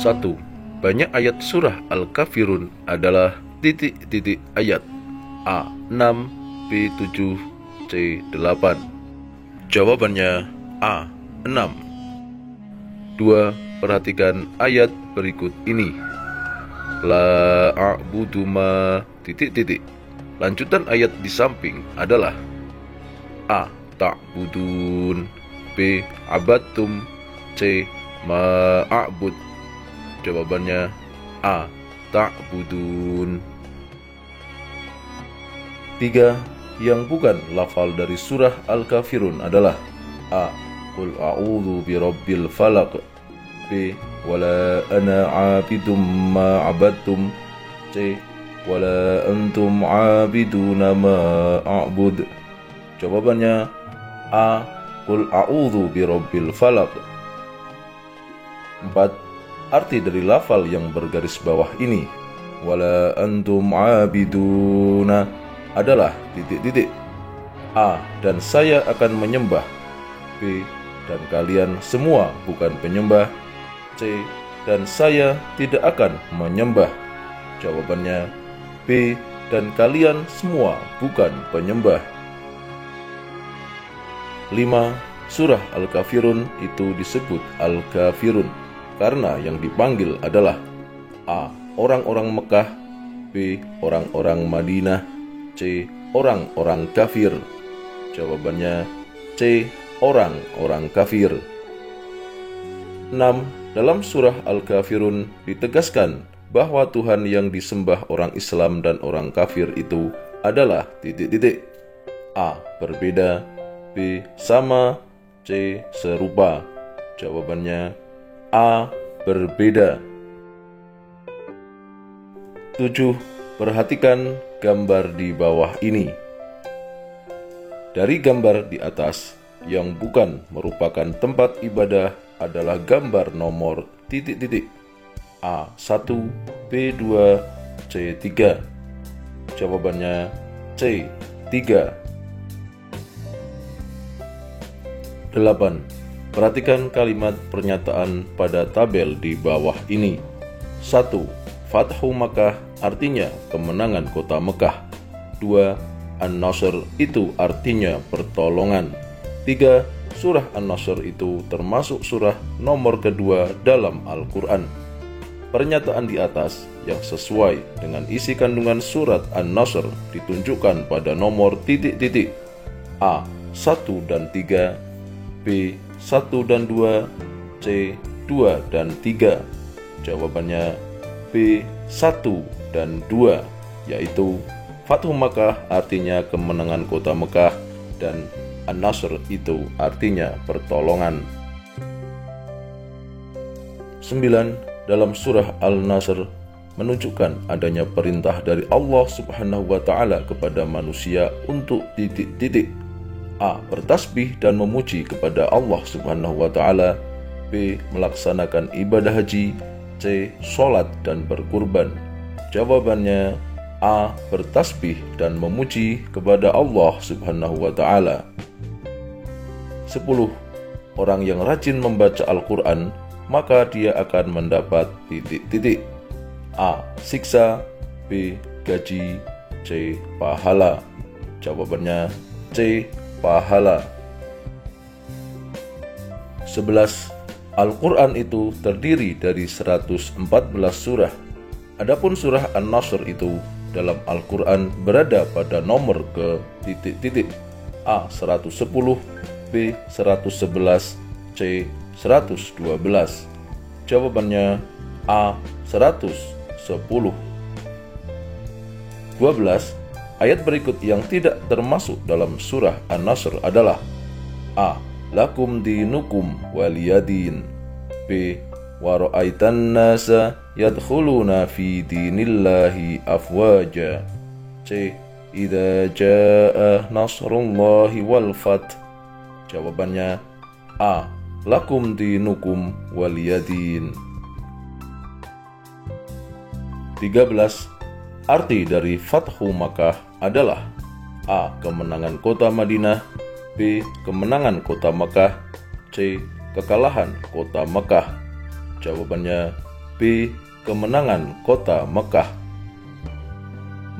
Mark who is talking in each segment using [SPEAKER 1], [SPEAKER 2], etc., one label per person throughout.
[SPEAKER 1] 1. Banyak ayat surah Al-Kafirun adalah titik-titik ayat A. 6, B. 7, C. 8. Jawabannya A. 6. 2. Perhatikan ayat berikut ini. La a'budu ma titik-titik. Lanjutan ayat di samping adalah A. Ta'budun, B. Abadtum, C. Ma'abud. Jawabannya A. Ta'budun. 3. Yang bukan lafal dari surah Al-Kafirun adalah A. Qul a'udzu birabbil falaq, B. Wala ana 'abidum ma 'abadtum, C. Wala antum 'abiduna ma a'bud. Jawabannya A. Qul a'udzu birabbil falaq. 4. Arti dari lafal yang bergaris bawah ini, wala antum 'abiduna, adalah titik-titik. A. Dan saya akan menyembah, B. Dan kalian semua bukan penyembah, C. Dan saya tidak akan menyembah. Jawabannya B. Dan kalian semua bukan penyembah. 5. Surah Al-Kafirun itu disebut Al-Kafirun karena yang dipanggil adalah A. Orang-orang Mekah, B. Orang-orang Madinah, C. Orang-orang kafir. Jawabannya C. Orang-orang kafir. 6. Dalam surah Al-Kafirun ditegaskan bahwa Tuhan yang disembah orang Islam dan orang kafir itu adalah titik-titik. A. Berbeda, B. Sama, C. Serupa. Jawabannya A. Berbeda. 7. Perhatikan gambar di bawah ini. Dari gambar di atas, yang bukan merupakan tempat ibadah adalah gambar nomor titik-titik A1, B2, C3. Jawabannya C3. 8. Perhatikan kalimat pernyataan pada tabel di bawah ini. 1. Fathu Makkah artinya kemenangan kota Mekah. 2. An-Nasr itu artinya pertolongan. 3. Surah An-Nasr itu termasuk surah nomor kedua dalam Al-Quran. Pernyataan di atas yang sesuai dengan isi kandungan surat An-Nasr ditunjukkan pada nomor titik-titik A. 1 dan 3, B. 1 dan 2, C. 2 dan 3. Jawabannya B. 1 dan 2, yaitu Fathu Makkah artinya kemenangan kota Mekah dan An-Nasr itu artinya pertolongan. 9. Dalam surah Al-Nasr menunjukkan adanya perintah dari Allah Subhanahu wa Ta'ala kepada manusia untuk titik-titik. A. Bertasbih dan memuji kepada Allah Subhanahu wa Ta'ala, B. Melaksanakan ibadah haji, C. Sholat dan berkurban. Jawabannya A. Bertasbih dan memuji kepada Allah Subhanahu wa Ta'ala. 10. Orang yang rajin membaca Al-Quran, maka dia akan mendapat titik-titik. A. Siksa, B. Gaji, C. Pahala. Jawabannya C. Pahala. 11. Al-Quran itu terdiri dari 114 surah. Adapun surah An-Nasr itu dalam Al-Quran berada pada nomor ke titik-titik A. 110, B. 111, C. 112. Jawabannya A. 110. 12. Ayat berikut yang tidak termasuk dalam surah An-Nasr adalah A. Lakum dinukum waliyadin, B. Wa ra'aitan nasa yadkhuluna fi dinillahi afwaja, C. Idza jaa nasrullahi wal fath. Jawabannya A. Lakum dinukum waliyadin. 13. Arti dari Fathu Makkah adalah A. Kemenangan kota Madinah, B. Kemenangan kota Mekah, C. Kekalahan kota Mekah. Jawabannya B. Kemenangan kota Mekah.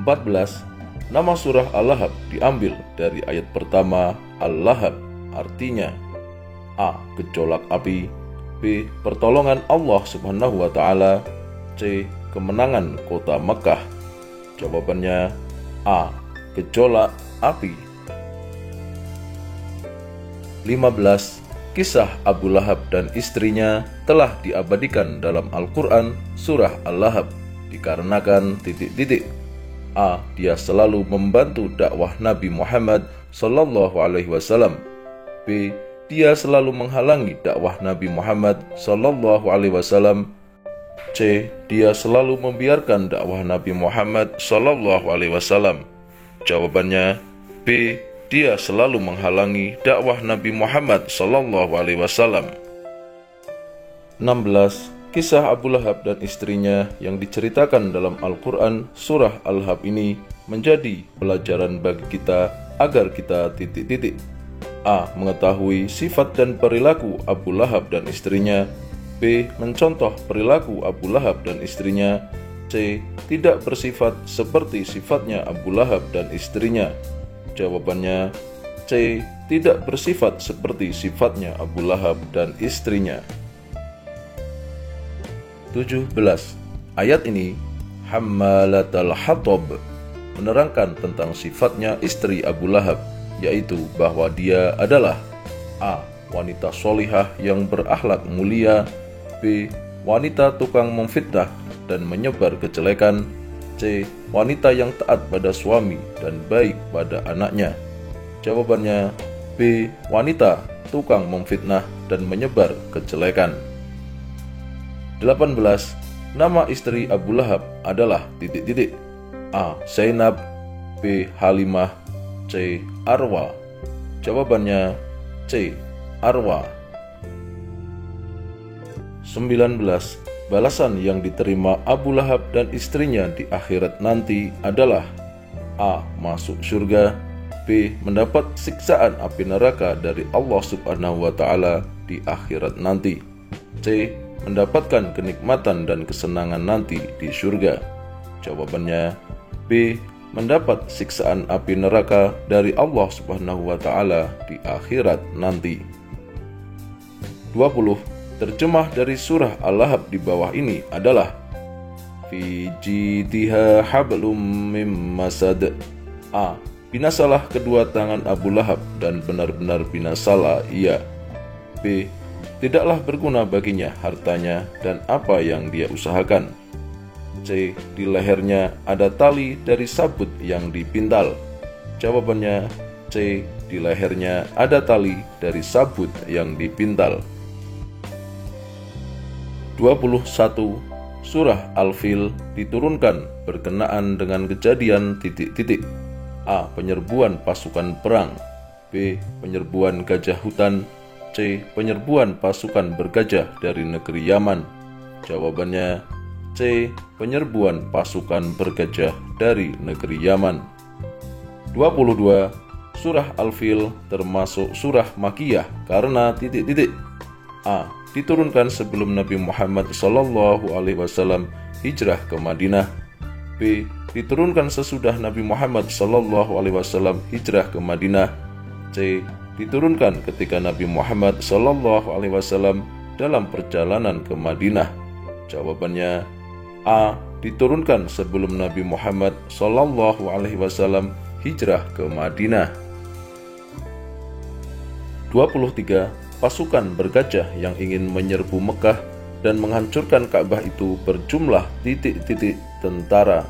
[SPEAKER 1] 14. Nama surah Al-Lahab diambil dari ayat pertama Al-Lahab, artinya A. Gejolak api, B. Pertolongan Allah Subhanahu wa Ta'ala, C. Kemenangan kota Mekah. Jawabannya A. Gejolak api. 15. Kisah Abu Lahab dan istrinya telah diabadikan dalam Al-Quran surah Al-Lahab dikarenakan A. Dia selalu membantu dakwah Nabi Muhammad SAW. B. Dia selalu menghalangi dakwah Nabi Muhammad SAW. C. Dia selalu membiarkan dakwah Nabi Muhammad SAW. Jawabannya B. Dia selalu menghalangi dakwah Nabi Muhammad SAW. 16. Kisah Abu Lahab dan istrinya yang diceritakan dalam Al-Quran surah Al-Lahab ini menjadi pelajaran bagi kita agar kita A. Mengetahui sifat dan perilaku Abu Lahab dan istrinya. B. Mencontoh perilaku Abu Lahab dan istrinya. C. Tidak bersifat seperti sifatnya Abu Lahab dan istrinya. Jawabannya C. Tidak bersifat seperti sifatnya Abu Lahab dan istrinya. 17. Ayat ini Hammalatal Hatab menerangkan tentang sifatnya istri Abu Lahab, yaitu bahwa dia adalah A. Wanita solihah yang berakhlak mulia, B. Wanita tukang memfitnah dan menyebar kejelekan, C. Wanita yang taat pada suami dan baik pada anaknya. Jawabannya B. Wanita tukang memfitnah dan menyebar kejelekan. 18. Nama istri Abu Lahab adalah A. Zainab, B. Halimah, C. Arwa. Jawabannya C. Arwa. 19. Balasan yang diterima Abu Lahab dan istrinya di akhirat nanti adalah A. Masuk surga, B. Mendapat siksaan api neraka dari Allah Subhanahu wa Ta'ala di akhirat nanti, C. Mendapatkan kenikmatan dan kesenangan nanti di surga. Jawabannya B. Mendapat siksaan api neraka dari Allah Subhanahu wa Ta'ala di akhirat nanti. 20. Terjemah dari surah Al-Lahab di bawah ini adalah Fi jidha hablum mim masad. A. Binasalah kedua tangan Abu Lahab dan benar-benar binasalah ia. B. Tidaklah berguna baginya hartanya dan apa yang dia usahakan. C. Di lehernya ada tali dari sabut yang dipintal. Jawabannya C. Di lehernya ada tali dari sabut yang dipintal. 21. Surah Al-Fil diturunkan berkenaan dengan kejadian A. Penyerbuan pasukan perang, B. Penyerbuan gajah hutan, C. Penyerbuan pasukan bergajah dari negeri Yaman. Jawabannya C. Penyerbuan pasukan bergajah dari negeri Yaman. 22. Surah Al-Fil termasuk surah Makkiyah karena A. Diturunkan sebelum Nabi Muhammad SAW hijrah ke Madinah, B. Diturunkan sesudah Nabi Muhammad SAW hijrah ke Madinah, C. Diturunkan ketika Nabi Muhammad SAW dalam perjalanan ke Madinah. Jawabannya A. Diturunkan sebelum Nabi Muhammad SAW hijrah ke Madinah. 23. Pasukan bergajah yang ingin menyerbu Mekah dan menghancurkan Ka'bah itu berjumlah tentara.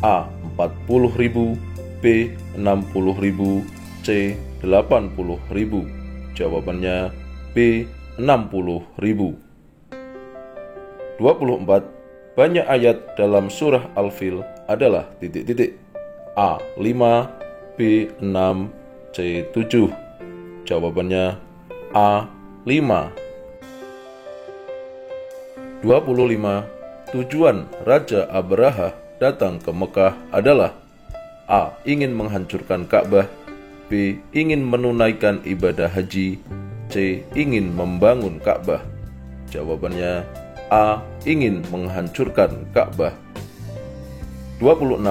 [SPEAKER 1] A. 40.000, B. 60.000, C. 80.000. Jawabannya B. 60.000. 24. Banyak ayat dalam surah Al-Fil adalah A. 5, B. 6, C. 7. Jawabannya A. 5. 25. Tujuan Raja Abraha datang ke Mekah adalah A. Ingin menghancurkan Ka'bah, B. Ingin menunaikan ibadah haji, C. Ingin membangun Ka'bah. Jawabannya A. Ingin menghancurkan Ka'bah. 26.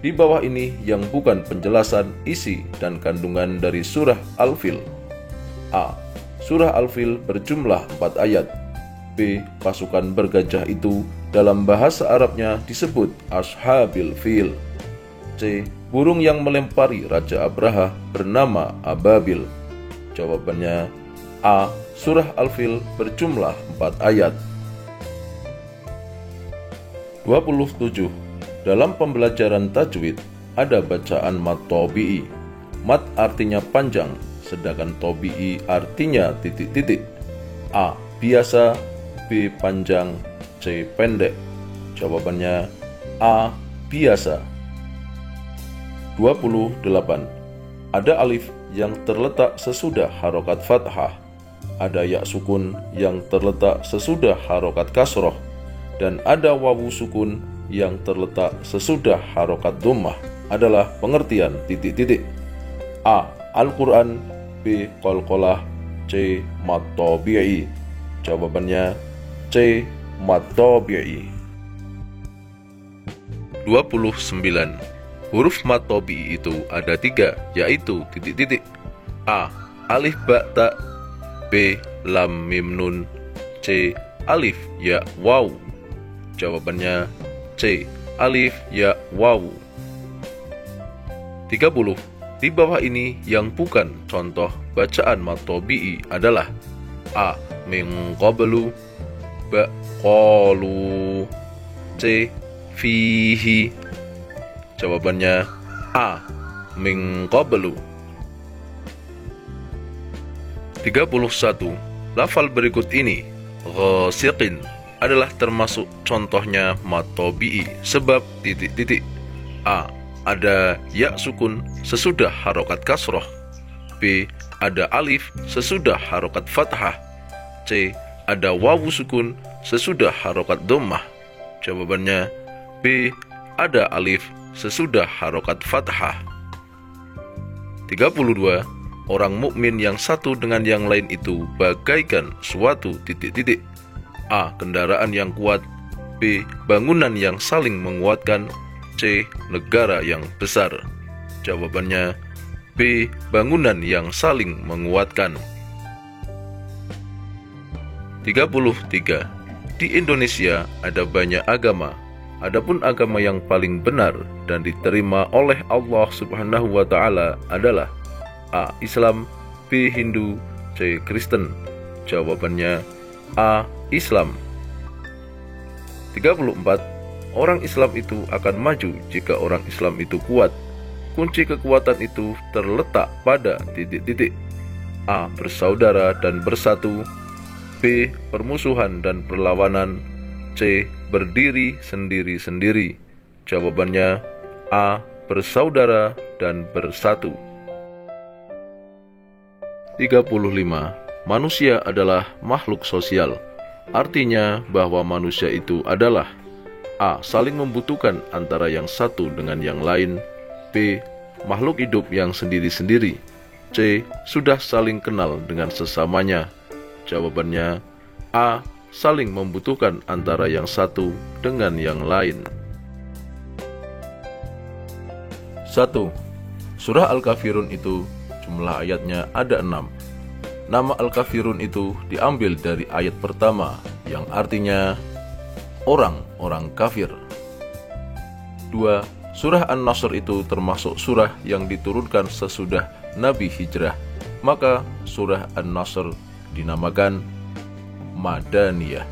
[SPEAKER 1] Di bawah ini yang bukan penjelasan isi dan kandungan dari surah Al-Fil. A. Surah Al-Fil berjumlah 4 ayat. B. Pasukan bergajah itu dalam bahasa Arabnya disebut Ashabil Fil. C. Burung yang melempari Raja Abraha bernama Ababil. Jawabannya A. Surah Al-Fil berjumlah 4 ayat. 27. Dalam pembelajaran tajwid ada bacaan mat tobi'i. Mat artinya panjang, sedangkan tobi'i artinya titik-titik. A. Biasa, B. Panjang, C. Pendek. Jawabannya A. Biasa. 28. Ada alif yang terletak sesudah harokat fathah. Ada ya sukun yang terletak sesudah harokat kasroh. Dan ada wawu sukun yang terletak sesudah harokat dhammah. Adalah pengertian titik-titik. A. Al-Quran, B. Qalqalah, C. Mat tobi'i. Jawabannya C. Mat tobi'i. 29. Huruf mat tobi'i itu ada 3, yaitu titik-titik. A. Alif ba ta, B. Lam mim nun, C. Alif ya waw. Jawabannya C. Alif ya waw. 30. Di bawah ini yang bukan contoh bacaan mat tobi'i adalah A. Min qablu, B. qalu, C. fihi. Jawabannya A. Min qablu. 31. Lafal berikut ini ghasiqin adalah termasuk contohnya mat tobi'i sebab titik-titik. A. Ada ya sukun sesudah harokat kasroh. B. Ada alif sesudah harokat fathah. C. Ada wawu sukun sesudah harokat dhammah. Jawabannya B. Ada alif sesudah harokat fathah. 32. Orang mukmin yang satu dengan yang lain itu bagaikan suatu titik-titik. A. Kendaraan yang kuat, B. Bangunan yang saling menguatkan, C. Negara yang besar. Jawabannya B. Bangunan yang saling menguatkan. 33. Di Indonesia ada banyak agama. Adapun agama yang paling benar dan diterima oleh Allah Subhanahu wa Ta'ala adalah A. Islam, B. Hindu, C. Kristen. Jawabannya A. Islam. 34. Orang Islam itu akan maju jika orang Islam itu kuat. Kunci kekuatan itu terletak pada titik-titik. A. Bersaudara dan bersatu, B. Permusuhan dan perlawanan, C. Berdiri sendiri-sendiri. Jawabannya A. Bersaudara dan bersatu. 35. Manusia adalah makhluk sosial. Artinya bahwa manusia itu adalah A. Saling membutuhkan antara yang satu dengan yang lain, B. Makhluk hidup yang sendiri-sendiri, C. Sudah saling kenal dengan sesamanya. Jawabannya A. Saling membutuhkan antara yang satu dengan yang lain. 1. Surah Al-Kafirun itu jumlah ayatnya ada 6. Nama Al-Kafirun itu diambil dari ayat pertama yang artinya orang-orang kafir. 2. Surah An-Nasr itu termasuk surah yang diturunkan sesudah Nabi hijrah. Maka surah An-Nasr dinamakan Madaniyah.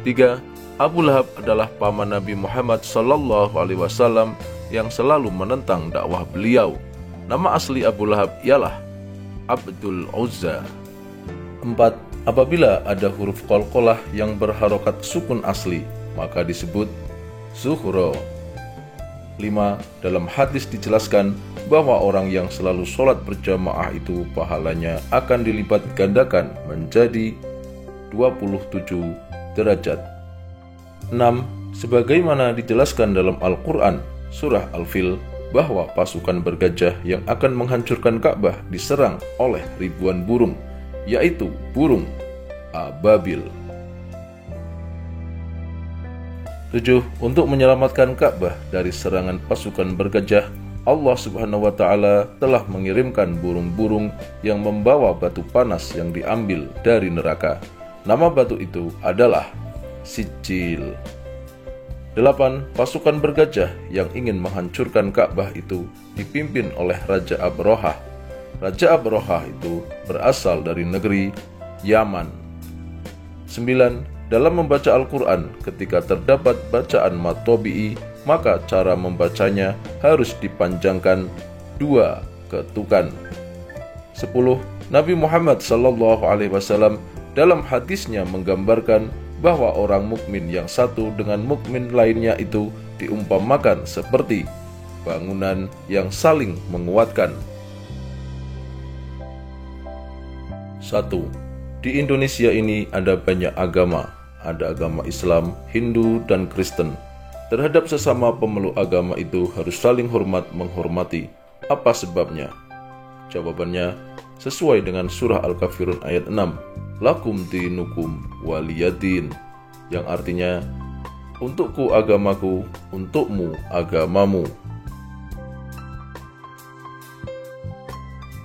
[SPEAKER 1] 3. Abu Lahab adalah paman Nabi Muhammad SAW yang selalu menentang dakwah beliau. Nama asli Abu Lahab ialah Abdul Uzza. 4. Apabila ada huruf qalqalah yang berharokat sukun asli, maka disebut zuhro. 5. Dalam hadis dijelaskan bahwa orang yang selalu sholat berjamaah itu pahalanya akan dilipat gandakan menjadi 27 derajat. 6. Sebagaimana dijelaskan dalam Al-Quran, surah Al-Fil, bahwa pasukan bergajah yang akan menghancurkan Ka'bah diserang oleh ribuan burung, yaitu burung Ababil. 7. Untuk menyelamatkan Ka'bah dari serangan pasukan bergajah, Allah Subhanahu wa Ta'ala telah mengirimkan burung-burung yang membawa batu panas yang diambil dari neraka. Nama batu itu adalah Sijil. 8. Pasukan bergajah yang ingin menghancurkan Ka'bah itu dipimpin oleh Raja Abrahah. Raja Abrahah itu berasal dari negeri Yaman. 9. Dalam membaca Al-Quran, ketika terdapat bacaan mad tabi'i, maka cara membacanya harus dipanjangkan 2 ketukan. 10. Nabi Muhammad SAW dalam hadisnya menggambarkan bahwa orang mukmin yang satu dengan mukmin lainnya itu diumpamakan seperti bangunan yang saling menguatkan. 1. Di Indonesia ini ada banyak agama. Ada agama Islam, Hindu, dan Kristen. Terhadap sesama pemeluk agama itu harus saling hormat menghormati. Apa sebabnya? Jawabannya sesuai dengan surah Al-Kafirun ayat 6. Lakum dinukum waliyadin, yang artinya untukku agamaku, untukmu agamamu.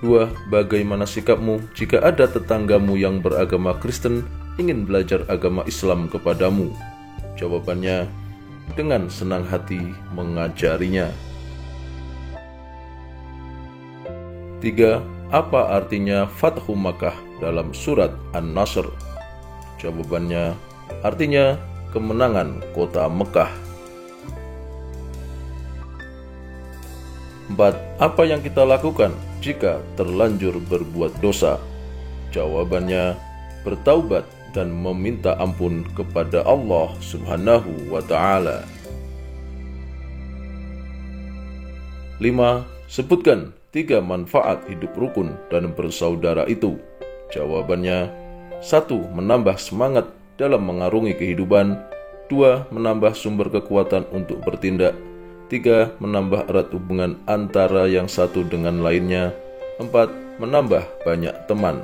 [SPEAKER 1] 2. Bagaimana sikapmu jika ada tetanggamu yang beragama Kristen ingin belajar agama Islam kepadamu? Jawabannya, dengan senang hati mengajarinya. 3. Apa artinya Fathu Makkah dalam surat An-Nasr? Jawabannya, artinya kemenangan kota Mekah. 4. Apa yang kita lakukan jika terlanjur berbuat dosa? Jawabannya, bertaubat dan meminta ampun kepada Allah Subhanahu wa Ta'ala. 5. Sebutkan 3 manfaat hidup rukun dan bersaudara itu. Jawabannya, 1. Menambah semangat dalam mengarungi kehidupan. 2. Menambah sumber kekuatan untuk bertindak. 3. Menambah erat hubungan antara yang satu dengan lainnya. 4. Menambah banyak teman.